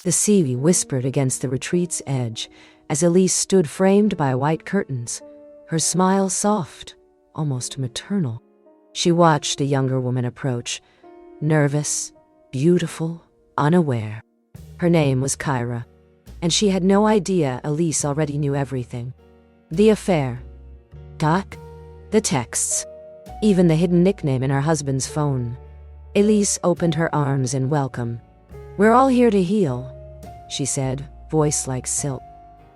The sea whispered against the retreat's edge as Elise stood framed by white curtains, her smile soft, almost maternal. She watched a younger woman approach, nervous, beautiful, unaware. Her name was Kyra, and she had no idea Elise already knew everything. The affair, the texts, even the hidden nickname in her husband's phone. Elise opened her arms in welcome. "We're all here to heal," she said, voice like silk.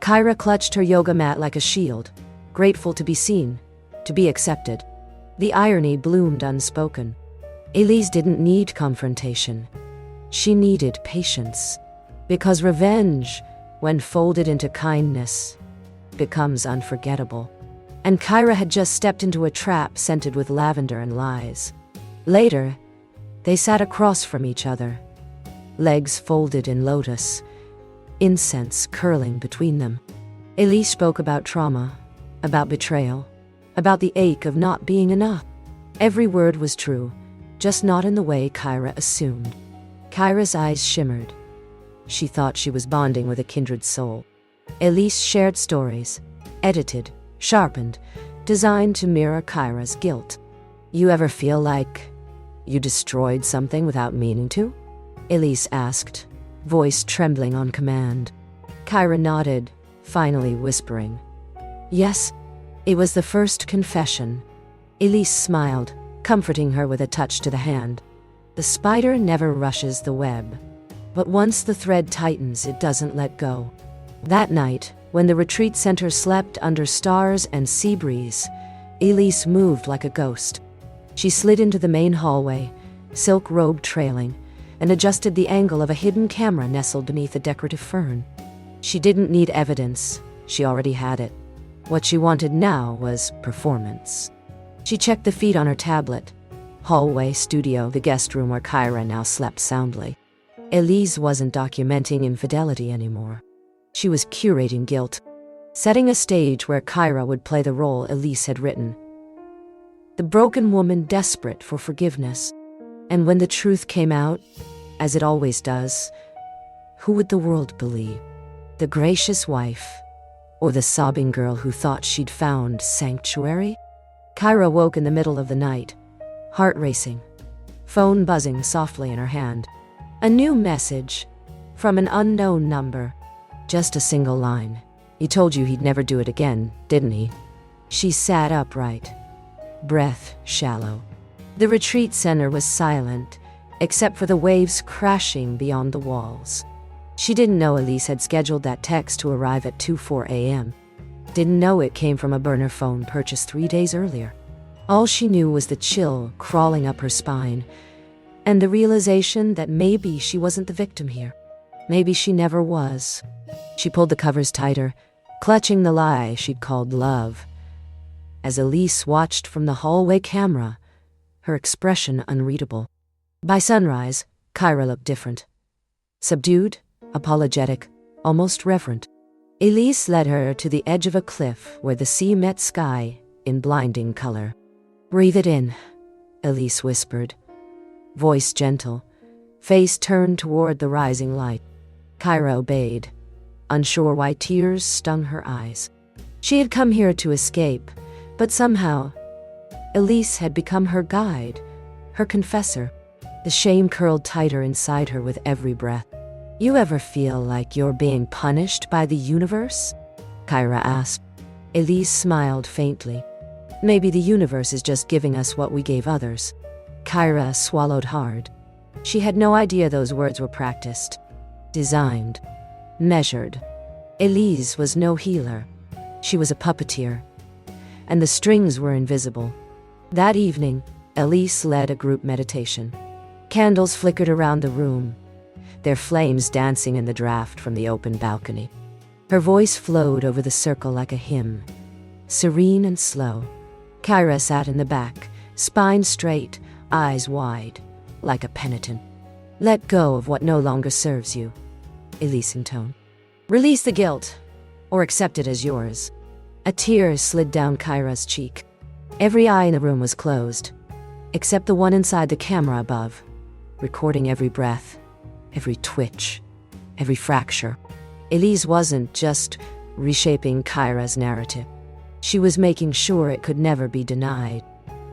Kyra clutched her yoga mat like a shield, grateful to be seen, to be accepted. The irony bloomed unspoken. Elise didn't need confrontation. She needed patience. Because revenge, when folded into kindness, becomes unforgettable. And Kyra had just stepped into a trap scented with lavender and lies. Later, they sat across from each other, legs folded in lotus, incense curling between them. Elise spoke about trauma, about betrayal, about the ache of not being enough. Every word was true, just not in the way Kyra assumed. Kyra's eyes shimmered. She thought she was bonding with a kindred soul. Elise shared stories, edited, sharpened, designed to mirror Kyra's guilt. "You ever feel like you destroyed something without meaning to?" Elise asked, voice trembling on command. Kyra nodded, finally whispering, "Yes, it was the first confession." Elise smiled, comforting her with a touch to the hand. The spider never rushes the web, but once the thread tightens, it doesn't let go. That night, when the retreat center slept under stars and sea breeze, Elise moved like a ghost. She slid into the main hallway, silk robe trailing, and adjusted the angle of a hidden camera nestled beneath a decorative fern. She didn't need evidence. She already had it. What she wanted now was performance. She checked the feed on her tablet. Hallway, studio, the guest room where Kyra now slept soundly. Elise wasn't documenting infidelity anymore. She was curating guilt, setting a stage where Kyra would play the role Elise had written. The broken woman desperate for forgiveness. And when the truth came out, as it always does, who would the world believe? The gracious wife, or the sobbing girl who thought she'd found sanctuary? Kyra woke in the middle of the night, heart racing, phone buzzing softly in her hand. A new message from an unknown number. Just a single line. "He told you he'd never do it again, didn't he?" She sat upright, breath shallow. The retreat center was silent, except for the waves crashing beyond the walls. She didn't know Elise had scheduled that text to arrive at 2:04 a.m. Didn't know it came from a burner phone purchased 3 days earlier. All she knew was the chill crawling up her spine, and the realization that maybe she wasn't the victim here. Maybe she never was. She pulled the covers tighter, clutching the lie she'd called love. As Elise watched from the hallway camera, her expression unreadable. By sunrise, Kyra looked different. Subdued, apologetic, almost reverent. Elise led her to the edge of a cliff where the sea met sky in blinding color. "Breathe it in," Elise whispered, voice gentle, face turned toward the rising light. Kyra obeyed, unsure why tears stung her eyes. She had come here to escape, but somehow, Elise had become her guide, her confessor. The shame curled tighter inside her with every breath. "You ever feel like you're being punished by the universe?" Kyra asked. Elise smiled faintly. "Maybe the universe is just giving us what we gave others." Kyra swallowed hard. She had no idea those words were practiced, designed, measured. Elise was no healer. She was a puppeteer, and the strings were invisible. That evening, Elise led a group meditation. Candles flickered around the room, their flames dancing in the draft from the open balcony. Her voice flowed over the circle like a hymn, serene and slow. Kyra sat in the back, spine straight, eyes wide, like a penitent. "Let go of what no longer serves you," Elise intoned. "Release the guilt, or accept it as yours." A tear slid down Kyra's cheek. Every eye in the room was closed, except the one inside the camera above, recording every breath, every twitch, every fracture. Elise wasn't just reshaping Kyra's narrative. She was making sure it could never be denied.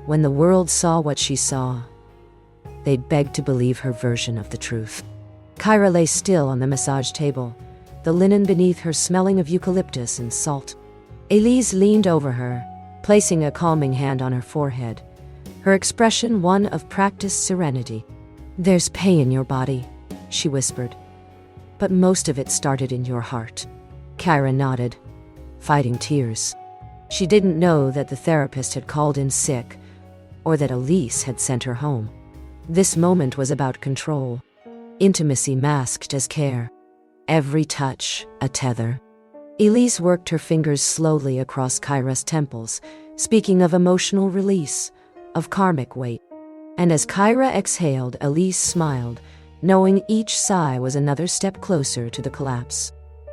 When the world saw what she saw, they'd beg to believe her version of the truth. Kyra lay still on the massage table, the linen beneath her smelling of eucalyptus and salt. Elise leaned over her, placing a calming hand on her forehead, her expression one of practiced serenity. "There's pain in your body," she whispered, "but most of it started in your heart." Kyra nodded, fighting tears. She didn't know that the therapist had called in sick, or that Elise had sent her home. This moment was about control, intimacy masked as care. Every touch, a tether. Elise worked her fingers slowly across Kyra's temples, speaking of emotional release, of karmic weight. And as Kyra exhaled, Elise smiled, knowing each sigh was another step closer to the collapse.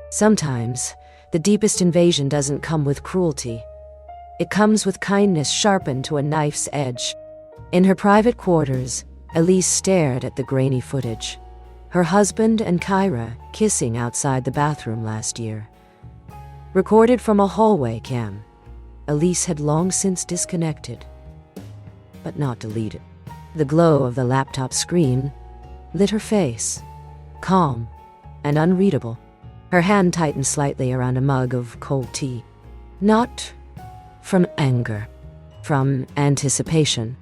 Sometimes, the deepest invasion doesn't come with cruelty. It comes with kindness sharpened to a knife's edge. In her private quarters, Elise stared at the grainy footage. Her husband and Kyra kissing outside the bathroom last year. Recorded from a hallway cam. Elise had long since disconnected, but not deleted. The glow of the laptop screen lit her face, calm and unreadable. Her hand tightened slightly around a mug of cold tea. Not from anger, from anticipation.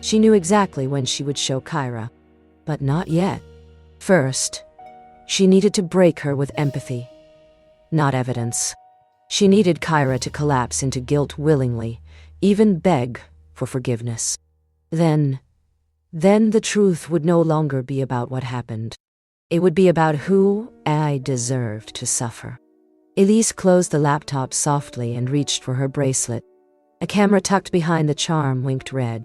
She knew exactly when she would show Kyra, but not yet. First, she needed to break her with empathy, not evidence. She needed Kyra to collapse into guilt willingly, even beg for forgiveness. Then the truth would no longer be about what happened. It would be about who I deserved to suffer. Elise closed the laptop softly and reached for her bracelet. A camera tucked behind the charm winked red.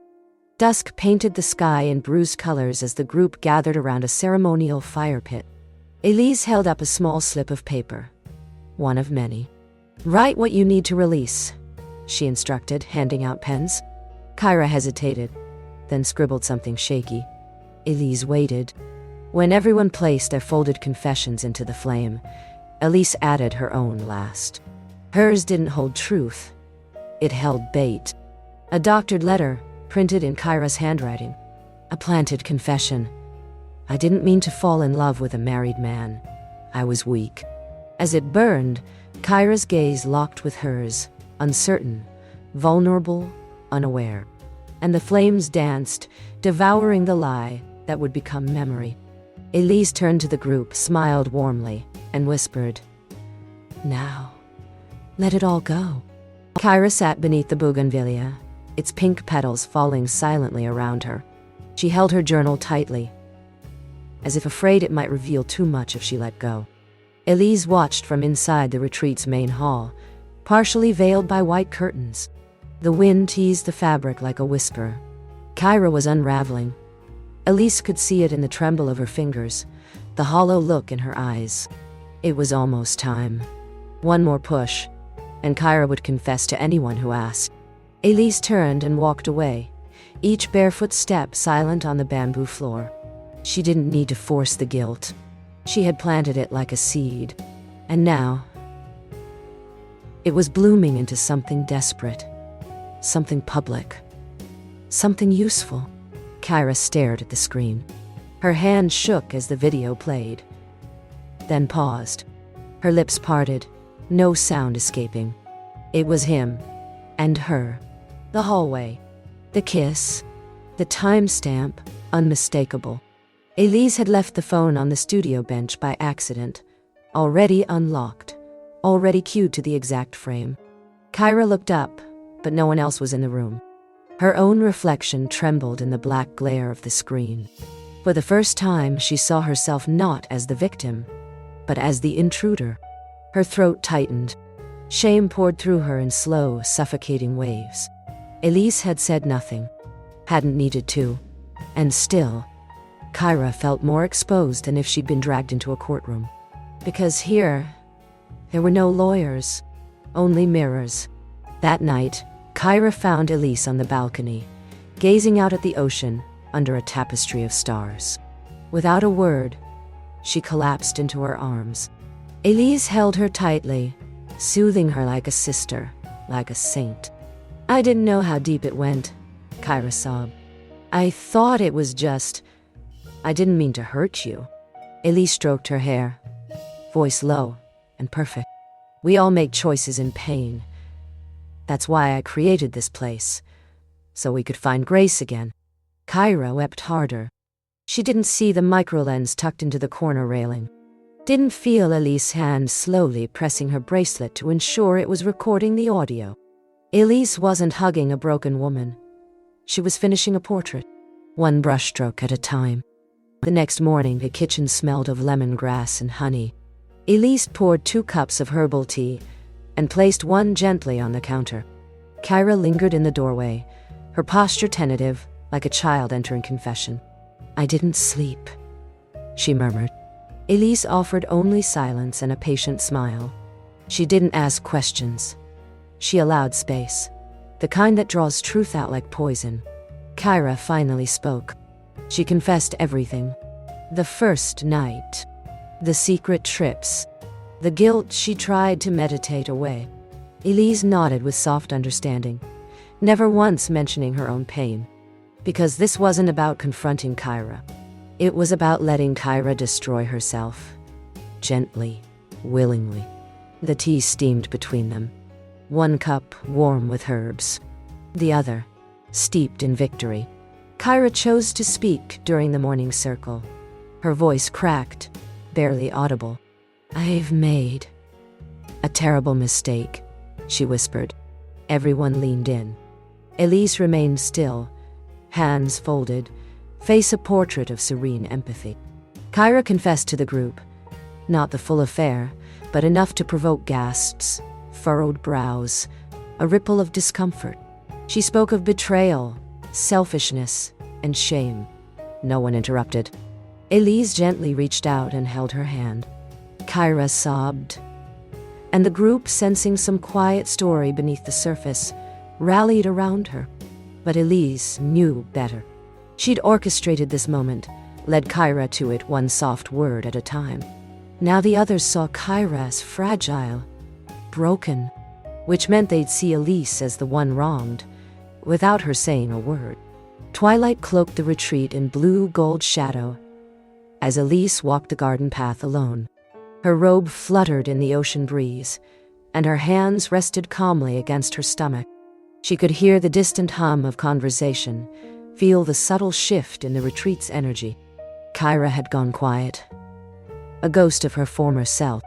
Dusk painted the sky in bruised colors as the group gathered around a ceremonial fire pit. Elise held up a small slip of paper, one of many. "Write what you need to release," she instructed, handing out pens. Kyra hesitated, then scribbled something shaky. Elise waited. When everyone placed their folded confessions into the flame, Elise added her own last. Hers didn't hold truth. It held bait. A doctored letter, printed in Kyra's handwriting. A planted confession. "I didn't mean to fall in love with a married man. I was weak." As it burned, Kyra's gaze locked with hers, uncertain, vulnerable, unaware. And the flames danced, devouring the lie that would become memory. Elise turned to the group, smiled warmly, and whispered, "Now, let it all go." Kyra sat beneath the bougainvillea, its pink petals falling silently around her. She held her journal tightly, as if afraid it might reveal too much if she let go. Elise watched from inside the retreat's main hall, partially veiled by white curtains. The wind teased the fabric like a whisper. Kyra was unraveling. Elise could see it in the tremble of her fingers, the hollow look in her eyes. It was almost time. One more push, and Kyra would confess to anyone who asked. Elise turned and walked away, each barefoot step silent on the bamboo floor. She didn't need to force the guilt. She had planted it like a seed, and now it was blooming into something desperate, something public, something useful. Kyra stared at the screen. Her hand shook as the video played, then paused. Her lips parted, no sound escaping. It was him and her. The hallway, the kiss, the timestamp, unmistakable. Elise had left the phone on the studio bench by accident, already unlocked, already cued to the exact frame. Kyra looked up, but no one else was in the room. Her own reflection trembled in the black glare of the screen. For the first time, she saw herself not as the victim, but as the intruder. Her throat tightened. Shame poured through her in slow, suffocating waves. Elise had said nothing, hadn't needed to, and still, Kyra felt more exposed than if she'd been dragged into a courtroom. Because here, there were no lawyers, only mirrors. That night, Kyra found Elise on the balcony, gazing out at the ocean under a tapestry of stars. Without a word, She collapsed into her arms. Elise held her tightly, soothing her like a sister, like a saint. "I didn't know how deep it went," Kyra sobbed. "I thought it was just... I didn't mean to hurt you." Elise stroked her hair, voice low and perfect. "We all make choices in pain. That's why I created this place, so we could find grace again." Kyra wept harder. She didn't see the microlens tucked into the corner railing. Didn't feel Elise's hand slowly pressing her bracelet to ensure it was recording the audio. Elise wasn't hugging a broken woman. She was finishing a portrait, one brushstroke at a time. The next morning, the kitchen smelled of lemongrass and honey. Elise poured 2 cups of herbal tea and placed one gently on the counter. Kyra lingered in the doorway, her posture tentative, like a child entering confession. "I didn't sleep," she murmured. Elise offered only silence and a patient smile. She didn't ask questions. She allowed space, the kind that draws truth out like poison. Kyra finally spoke. She confessed everything. The first night, the secret trips, the guilt she tried to meditate away. Elise nodded with soft understanding, never once mentioning her own pain. Because this wasn't about confronting Kyra. It was about letting Kyra destroy herself. Gently, willingly. The tea steamed between them. One cup warm with herbs. The other, steeped in victory. Kyra chose to speak during the morning circle. Her voice cracked, barely audible. "I've made a terrible mistake," she whispered. Everyone leaned in. Elise remained still, hands folded, face a portrait of serene empathy. Kyra confessed to the group, not the full affair, but enough to provoke gasps, furrowed brows, a ripple of discomfort. She spoke of betrayal, selfishness, and shame. No one interrupted. Elise gently reached out and held her hand. Kyra sobbed, and the group, sensing some quiet story beneath the surface, rallied around her. But Elise knew better. She'd orchestrated this moment, led Kyra to it one soft word at a time. Now the others saw Kyra as fragile, broken, which meant they'd see Elise as the one wronged, without her saying a word. Twilight cloaked the retreat in blue-gold shadow as Elise walked the garden path alone. Her robe fluttered in the ocean breeze, and her hands rested calmly against her stomach. She could hear the distant hum of conversation, feel the subtle shift in the retreat's energy. Kyra had gone quiet, a ghost of her former self.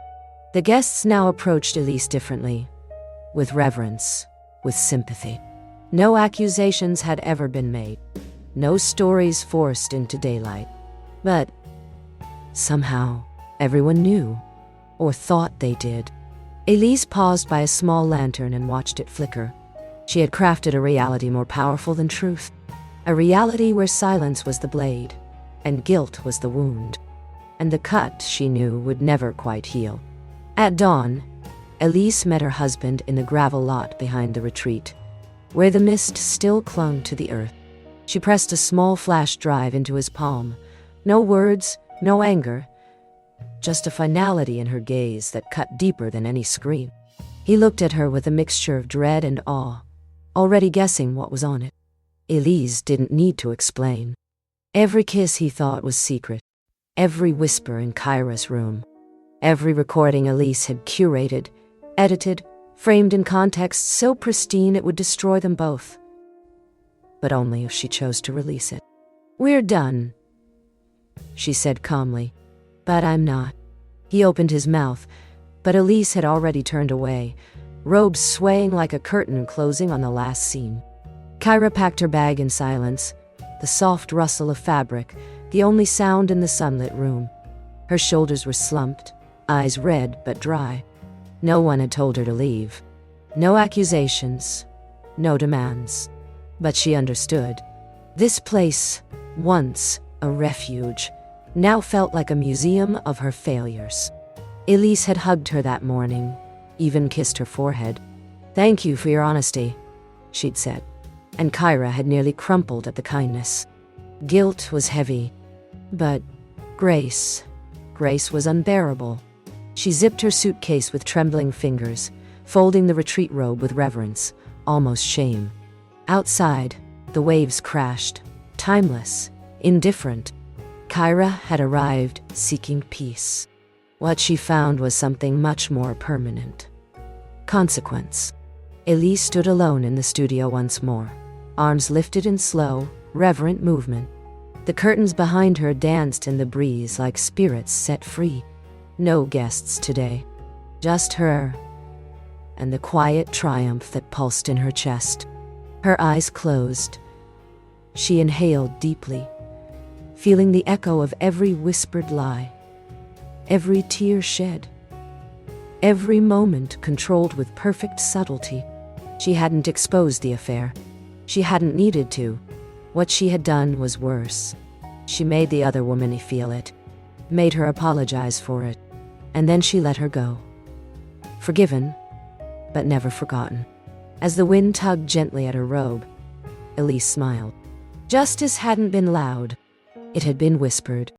The guests now approached Elise differently, with reverence, with sympathy. No accusations had ever been made, no stories forced into daylight. But somehow, everyone knew, or thought they did. Elise paused by a small lantern and watched it flicker. She had crafted a reality more powerful than truth, a reality where silence was the blade, and guilt was the wound, and the cut she knew would never quite heal. At dawn, Elise met her husband in the gravel lot behind the retreat, where the mist still clung to the earth. She pressed a small flash drive into his palm. No words, no anger, just a finality in her gaze that cut deeper than any scream. He looked at her with a mixture of dread and awe, already guessing what was on it. Elise didn't need to explain. Every kiss he thought was secret, every whisper in Kyra's room, every recording Elise had curated, edited, framed in context so pristine it would destroy them both. But only if she chose to release it. "We're done," she said calmly. "But I'm not." He opened his mouth, but Elise had already turned away, robes swaying like a curtain closing on the last scene. Kyra packed her bag in silence, the soft rustle of fabric, the only sound in the sunlit room. Her shoulders were slumped, eyes red but dry. No one had told her to leave. No accusations, no demands. But she understood. This place, once a refuge, now felt like a museum of her failures. Elise had hugged her that morning, even kissed her forehead. "Thank you for your honesty," she'd said, and Kyra had nearly crumpled at the kindness. Guilt was heavy, but grace, Grace was unbearable. She zipped her suitcase with trembling fingers, folding the retreat robe with reverence, almost shame. Outside, the waves crashed, timeless, indifferent. Kyra had arrived seeking peace. What she found was something much more permanent. Consequence. Elise stood alone in the studio once more, arms lifted in slow, reverent movement. The curtains behind her danced in the breeze like spirits set free. No guests today, just her, and the quiet triumph that pulsed in her chest. Her eyes closed. She inhaled deeply, feeling the echo of every whispered lie, every tear shed, every moment controlled with perfect subtlety. She hadn't exposed the affair. She hadn't needed to. What she had done was worse. She made the other woman feel it, made her apologize for it, and then she let her go. Forgiven, but never forgotten. As the wind tugged gently at her robe, Elise smiled. Justice hadn't been loud. It had been whispered.